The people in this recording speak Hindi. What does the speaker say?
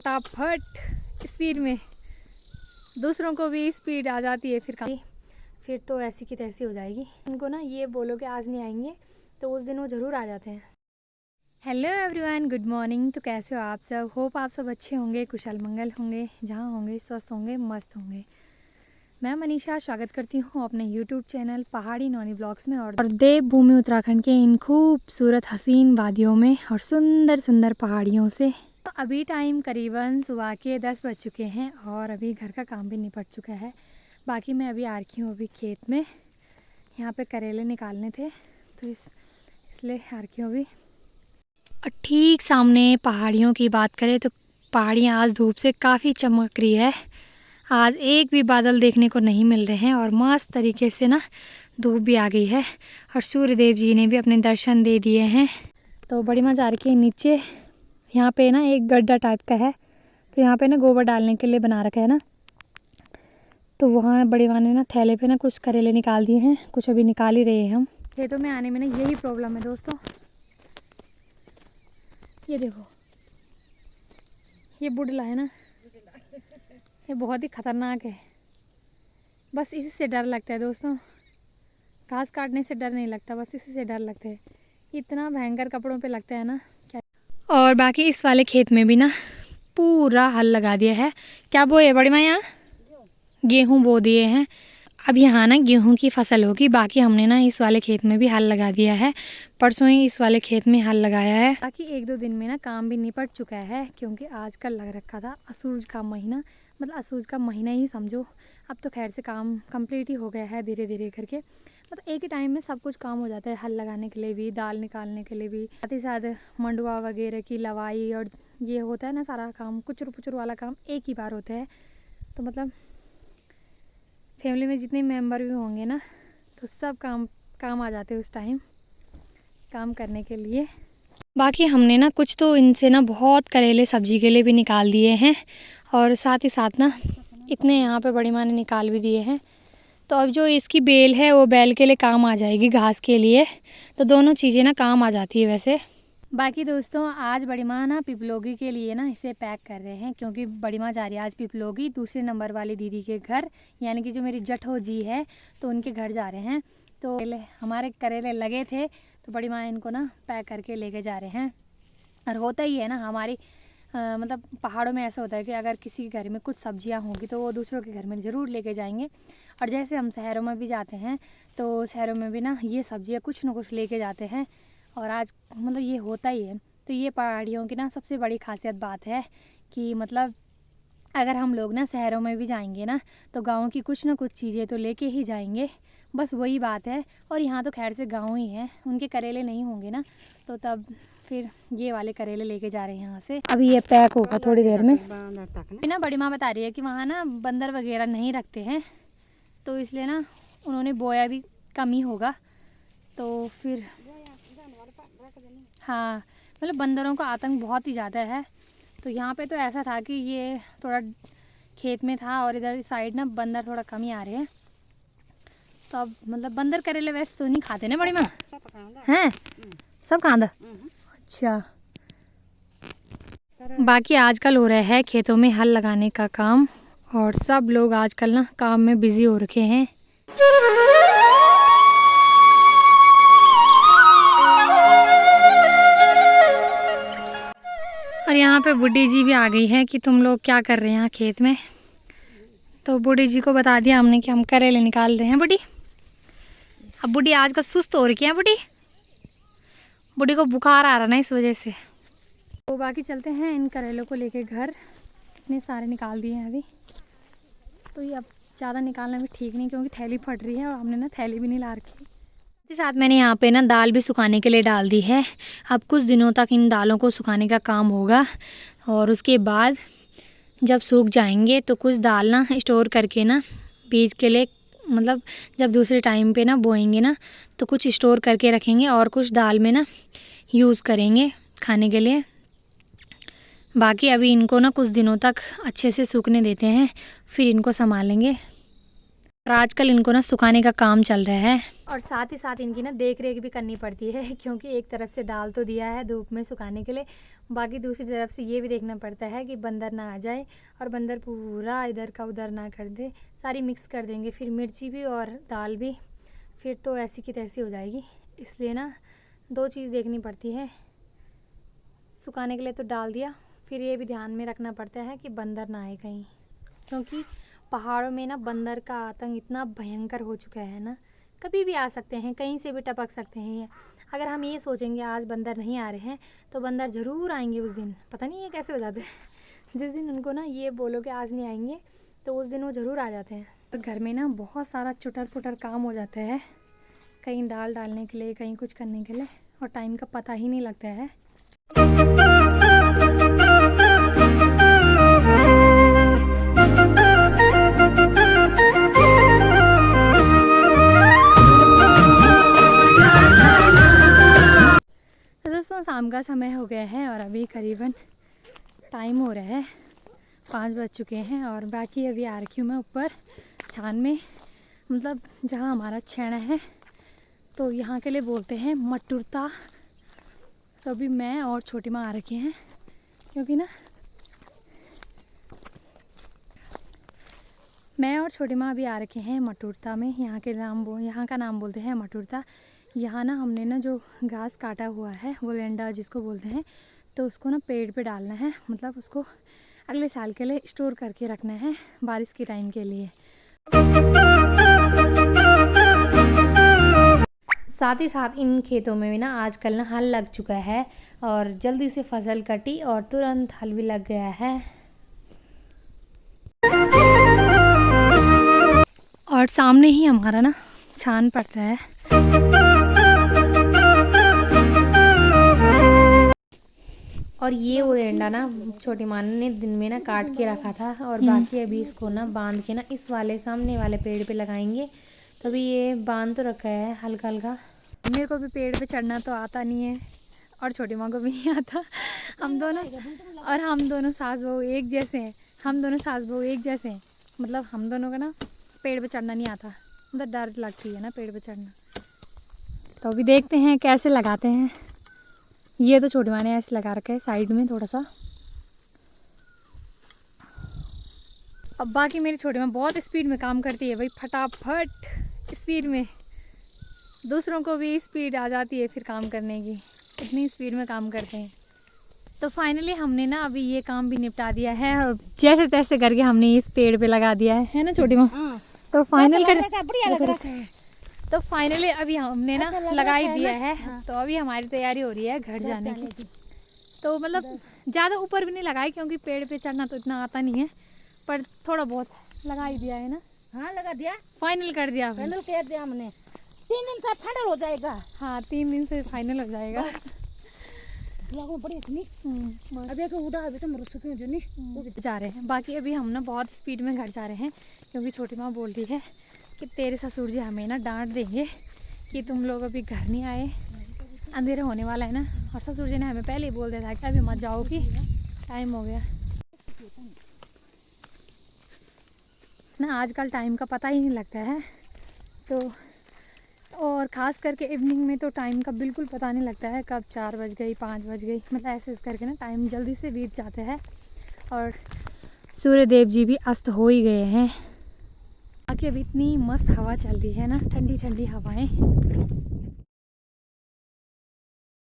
फटाफट स्पीड में, दूसरों को भी स्पीड आ जाती है फिर तो ऐसी की तैसी हो जाएगी। उनको ना ये बोलो कि आज नहीं आएंगे तो उस दिन वो ज़रूर आ जाते हैं। Hello everyone, good morning. तो कैसे हो आप सब? होप आप सब अच्छे होंगे, कुशल मंगल होंगे, जहाँ होंगे स्वस्थ होंगे, मस्त होंगे। मैं मनीषा स्वागत करती हूँ अपने यूट्यूब चैनल पहाड़ी नौनी ब्लॉग्स में और देवभूमि उत्तराखंड के इन खूबसूरत हसीन वादियों में और सुंदर सुंदर पहाड़ियों से। तो अभी टाइम करीबन सुबह के 10 बज चुके हैं और अभी घर का काम भी निपट चुका है। बाकी मैं अभी आ रखी हूँ अभी खेत में, यहाँ पे करेले निकालने थे तो इसलिए आ रखी हूँ अभी। और ठीक सामने पहाड़ियों की बात करें तो पहाड़ियाँ आज धूप से काफ़ी चमक रही है। आज एक भी बादल देखने को नहीं मिल रहे हैं और मस्त तरीके से ना धूप भी आ गई है और सूर्य देव जी ने भी अपने दर्शन दे दिए हैं। तो बड़ी माँ जा रही है नीचे, यहाँ पे ना एक गड्ढा टाइप का है तो यहाँ पे ना गोबर डालने के लिए बना रखा है ना, तो वहाँ बड़ी माँ ने ना थैले पे ना कुछ करेले निकाल दिए हैं, कुछ अभी निकाल ही रहे हैं हम। खेतों में आने में ना यही प्रॉब्लम है दोस्तों, ये देखो ये बुडला है ना, ये बहुत ही ख़तरनाक है। बस इसी से डर लगता है दोस्तों, घास काटने से डर नहीं लगता, बस इसी से डर लगता है। इतना भयंकर कपड़ों पे लगता है ना क्या। और बाकी इस वाले खेत में भी ना पूरा हल लगा दिया है। क्या बोए बड़ी माँ? यहाँ गेहूँ बो दिए हैं। अब यहाँ ना गेहूँ की फसल होगी। बाकी हमने ना इस वाले खेत में भी हल लगा दिया है, परसों ही इस वाले खेत में हल लगाया है। बाकी एक दो दिन में ना काम भी निपट चुका है क्योंकि आजकल लग रखा था असूज का महीना, मतलब असूज का महीना ही समझो। अब तो खैर से काम कंप्लीट ही हो गया है धीरे धीरे करके, मतलब एक ही टाइम में सब कुछ काम हो जाता है। हल लगाने के लिए भी, दाल निकालने के लिए भी, साथ ही साथ मंडुआ वगैरह की लवाई और ये होता है ना सारा काम, कुचर पुचर वाला काम एक ही बार होता है। तो मतलब फैमिली में जितने मेंबर भी होंगे ना तो सब काम आ जाते हैं उस टाइम काम करने के लिए। बाकी हमने ना कुछ तो इनसे ना बहुत करेले सब्जी के लिए भी निकाल दिए हैं और साथ ही साथ ना इतने यहाँ पे बड़ी माँ ने निकाल भी दिए हैं। तो अब जो इसकी बेल है वो बैल के लिए काम आ जाएगी, घास के लिए, तो दोनों चीज़ें ना काम आ जाती है वैसे। बाकी दोस्तों आज बड़ी माँ ना पिपलोगी के लिए ना इसे पैक कर रहे हैं क्योंकि बड़ी माँ जा रही है आज पिपलोगी दूसरे नंबर वाली दीदी के घर, यानी कि जो मेरी जठो जी है तो उनके घर जा रहे हैं। तो हमारे करेले लगे थे तो बड़ी माँ इनको ना पैक करके लेके जा रहे हैं। और होता ही है ना हमारी मतलब पहाड़ों में ऐसा होता है कि अगर किसी के घर में कुछ सब्जियां होंगी तो वो दूसरों के घर में ज़रूर लेके जाएंगे। और जैसे हम शहरों में भी जाते हैं तो शहरों में भी ना ये सब्जियां कुछ ना कुछ लेके जाते हैं और आज मतलब ये होता ही है। तो ये पहाड़ियों की ना सबसे बड़ी खासियत बात है कि मतलब अगर हम लोग ना शहरों में भी जाएंगे ना तो गाँव की कुछ ना कुछ चीज़ें तो लेके ही जाएंगे, बस वही बात है। और यहाँ तो खैर से गाँव ही है, उनके करेले नहीं होंगे ना तो तब फिर ये वाले करेले लेके जा रहे हैं यहाँ से। अभी ये पैक होगा थोड़ी देर में। ना बड़ी माँ बता रही है कि वहाँ ना बंदर वगैरह नहीं रखते हैं तो इसलिए ना उन्होंने बोया भी कम ही होगा। तो फिर हाँ मतलब बंदरों का आतंक बहुत ही ज़्यादा है। तो यहाँ पे तो ऐसा था कि ये थोड़ा खेत में था और इधर साइड ना बंदर थोड़ा कम ही आ रहे हैं। तो अब मतलब बंदर करेले वैसे तो नहीं खाते ना बड़ी माँ? हैं सब खांदा। अच्छा बाकी आजकल हो रहा है खेतों में हल लगाने का काम और सब लोग आजकल ना काम में बिजी हो रखे हैं। और यहाँ पे बुढ़ी जी भी आ गई है कि तुम लोग क्या कर रहे हैं यहाँ खेत में। तो बुढ़ी जी को बता दिया हमने कि हम करेले निकाल रहे हैं। बुढ़ी अब बुढ़ी आजकल सुस्त हो रही है, बुढ़ी को बुखार आ रहा ना इस वजह से। तो बाकी चलते हैं इन करेलों को लेके घर, इतने सारे निकाल दिए हैं अभी। तो ये अब ज़्यादा निकालना भी ठीक नहीं क्योंकि थैली फट रही है और हमने ना थैली भी नहीं ला रखी। इसके साथ मैंने यहाँ पे ना दाल भी सुखाने के लिए डाल दी है। अब कुछ दिनों तक इन दालों को सुखाने का काम होगा और उसके बाद जब सूख जाएंगे तो कुछ दाल ना स्टोर करके ना बीज के लिए, मतलब जब दूसरे टाइम पे ना बोएंगे ना तो कुछ स्टोर करके रखेंगे और कुछ दाल में ना यूज़ करेंगे खाने के लिए। बाकी अभी इनको ना कुछ दिनों तक अच्छे से सूखने देते हैं, फिर इनको संभालेंगे। और आजकल इनको ना सुखाने का काम चल रहा है और साथ ही साथ इनकी ना देख रेख भी करनी पड़ती है क्योंकि एक तरफ से डाल तो दिया है धूप में सुखाने के लिए, बाकी दूसरी तरफ से ये भी देखना पड़ता है कि बंदर ना आ जाए और बंदर पूरा इधर का उधर ना कर दे। सारी मिक्स कर देंगे फिर मिर्ची भी और दाल भी, फिर तो ऐसी की तैसी हो जाएगी। इसलिए ना 2 चीज़ देखनी पड़ती है। सुखाने के लिए तो डाल दिया, फिर ये भी ध्यान में रखना पड़ता है कि बंदर ना आए कहीं, क्योंकि पहाड़ों में ना बंदर का आतंक इतना भयंकर हो चुका है ना, कभी भी आ सकते हैं, कहीं से भी टपक सकते हैं। अगर हम ये सोचेंगे आज बंदर नहीं आ रहे हैं तो बंदर ज़रूर आएंगे उस दिन। पता नहीं ये कैसे हो जाते हैं। जिस दिन उनको ना ये बोलो कि आज नहीं आएंगे तो उस दिन वो ज़रूर आ जाते हैं। और घर में ना बहुत सारा चुटर पुटर काम हो जाता है, कहीं दाल डालने के लिए, कहीं कुछ करने के लिए, और टाइम का पता ही नहीं लगता है। तो दोस्तों शाम का समय हो गया है और अभी करीबन टाइम हो रहा है 5 बज चुके हैं। और बाकी अभी आ रखी हूँ मैं ऊपर छान में, मतलब जहाँ हमारा छेड़ा है तो यहाँ के लिए बोलते हैं मटुरता। तो अभी मैं और छोटी माँ आ रखे हैं, क्योंकि ना मैं और छोटी माँ अभी आ रखे हैं मटुरता में। यहाँ का नाम बोलते हैं मटुरता। यहाँ ना हमने ना जो घास काटा हुआ है वो लेंडा जिसको बोलते हैं, तो उसको ना पेड़ पे डालना है, मतलब उसको अगले साल के लिए स्टोर करके रखना है बारिश के टाइम के लिए। साथ ही साथ इन खेतों में भी ना आजकल ना हल लग चुका है और जल्दी से फसल कटी और तुरंत हल भी लग गया है। और सामने ही हमारा ना छान पड़ता है। और ये ओरेंडा ना छोटी माँ ने दिन में ना काट के रखा था, और बाकी अभी इसको ना बांध के ना इस वाले सामने वाले पेड़ पे लगाएंगे। तो अभी ये बांध तो रखा है हल्का हल्का। मेरे को भी पेड़ पे चढ़ना तो आता नहीं है और छोटी माँ को भी नहीं आता। हम दोनों सास बहू एक जैसे हैं। मतलब हम दोनों का ना पेड़ पे चढ़ना नहीं आता, मतलब डर लगती है ना पेड़ पे चढ़ना। तो अभी देखते हैं कैसे लगाते हैं। ये तो छोटी माँ ने ऐसे लगा रखा है साइड में थोड़ा सा। अब बाकी मेरी छोटी माँ बहुत स्पीड में काम करती है भाई, फटाफट स्पीड में, दूसरों को भी स्पीड आ जाती है फिर काम करने की, इतनी स्पीड में काम करते हैं। तो फाइनली हमने ना अभी ये काम भी निपटा दिया है और जैसे तैसे करके हमने इस पेड़ पे लगा दिया है ना छोटी माँ। तो फाइनली अभी हमने ना लगा ही दिया है। तो अभी हमारी तैयारी हो रही है घर जाने की। तो मतलब ज़्यादा ऊपर भी नहीं लगाई, क्योंकि पेड़ पे चढ़ना तो इतना आता नहीं है, पर थोड़ा बहुत लगा ही दिया है ना। हाँ लगा दिया, फाइनल कर दिया हमने। 3 दिन से फाइनल हो जाएगा। हाँ 3 दिन से फाइनल हो जाएगा। जा रहे हैं। बाकी अभी हम ना बहुत स्पीड में घर जा रहे हैं, क्योंकि छोटी माँ बोल रही है कि तेरे ससुर जी हमें ना डांट देंगे कि तुम लोग अभी घर नहीं आए, अंधेरा होने वाला है ना। और ससुर जी ने हमें पहले ही बोल दिया था कि अभी मत जाओ कि टाइम हो गया ना। आजकल टाइम का पता ही नहीं लगता है, तो और ख़ास करके इवनिंग में तो टाइम का बिल्कुल पता नहीं लगता है, कब 4 बज गई 5 बज गई, मतलब ऐसे करके ना टाइम जल्दी से बीत जाते हैं। और सूर्य देव जी भी अस्त हो ही गए हैं। बाकी अभी इतनी मस्त हवा चल रही है ना, ठंडी ठंडी हवाएं।